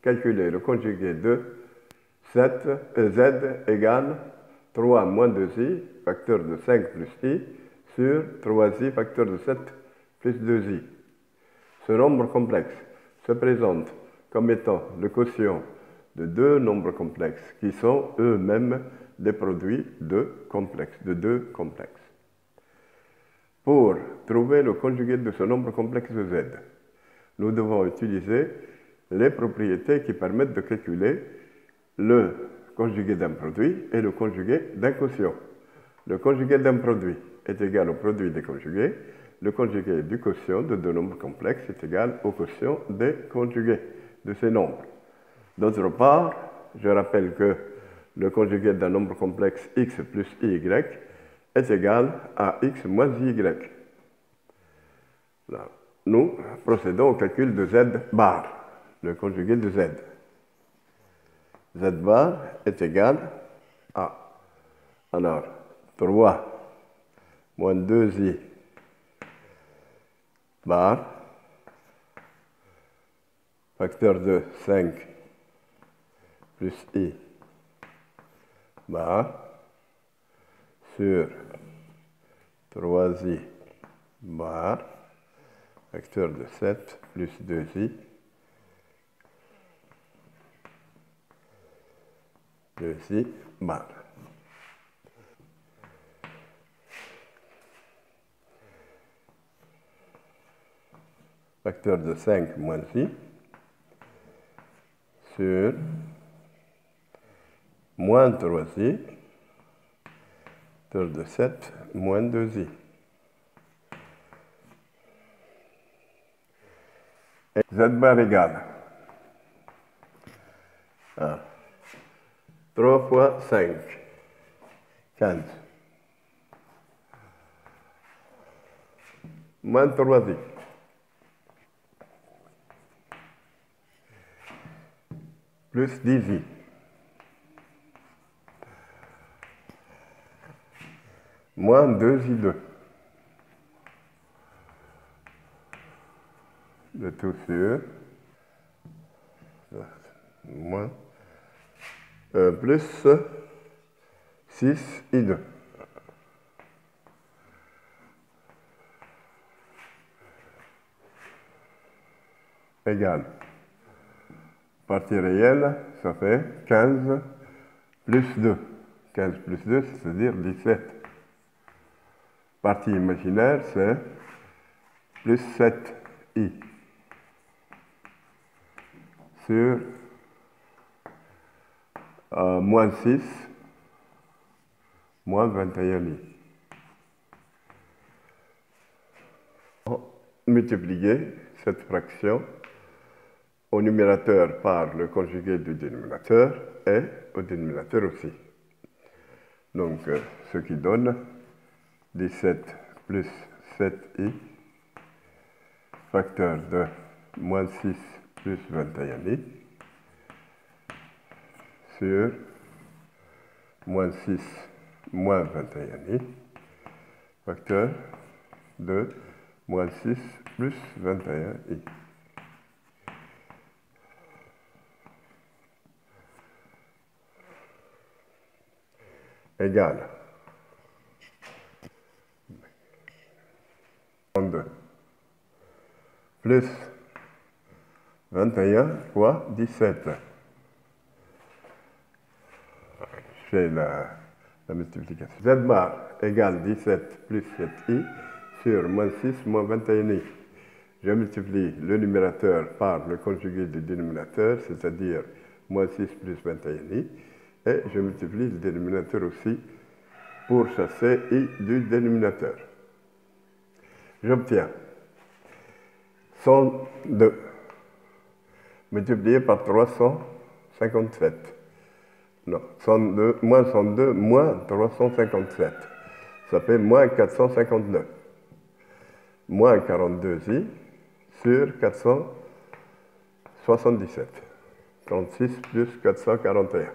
calculer le conjugué de z égale 3 moins 2i, facteur de 5 plus i, sur 3i, facteur de 7 plus 2i. Ce nombre complexe se présente comme étant le quotient de deux nombres complexes qui sont eux-mêmes des produits de deux complexes. Pour trouver le conjugué de ce nombre complexe de z, nous devons utiliser les propriétés qui permettent de calculer le conjugué d'un produit et le conjugué d'un quotient. Le conjugué d'un produit est égal au produit des conjugués. Le conjugué du quotient de deux nombres complexes est égal au quotient des conjugués de ces nombres. D'autre part, je rappelle que le conjugué d'un nombre complexe x plus y est égal à x moins y. Là, nous procédons au calcul de z bar, le conjugué de z. Z bar est égal à, alors, 3 moins 2i bar, facteur de 5 plus i bar, sur 3i bar, facteur de 7 plus 2i, 2i bar. Facteur de 5 moins i sur moins 3i, facteur de 7 moins 2i. Et z bar égale 3 fois 5, 15, moins 3i, plus 10i, moins 2i2, le tout sur, moins, plus 6i2. Égale. Partie réelle, ça fait 15 plus 2. 15 plus 2, c'est-à-dire 17. Partie imaginaire, c'est plus 7i sur moins 6, moins 21i. Multiplier cette fraction au numérateur par le conjugué du dénominateur et au dénominateur aussi. Donc, ce qui donne 17 plus 7i, facteur de moins 6 plus 21i, sur moins 6 moins 21i, facteur de moins 6 plus 21i. Égale 32 plus 21 fois 17. Je fais la multiplication. Z bar égale 17 plus 7i sur moins 6 moins 21i. Je multiplie le numérateur par le conjugué du dénominateur, c'est-à-dire moins 6 plus 21i. Et je multiplie le dénominateur aussi pour chasser i du dénominateur. J'obtiens 102 multiplié par 357. Non, 102, moins 102 moins 357. Ça fait moins 459. Moins 42i sur 477. 36 plus 441.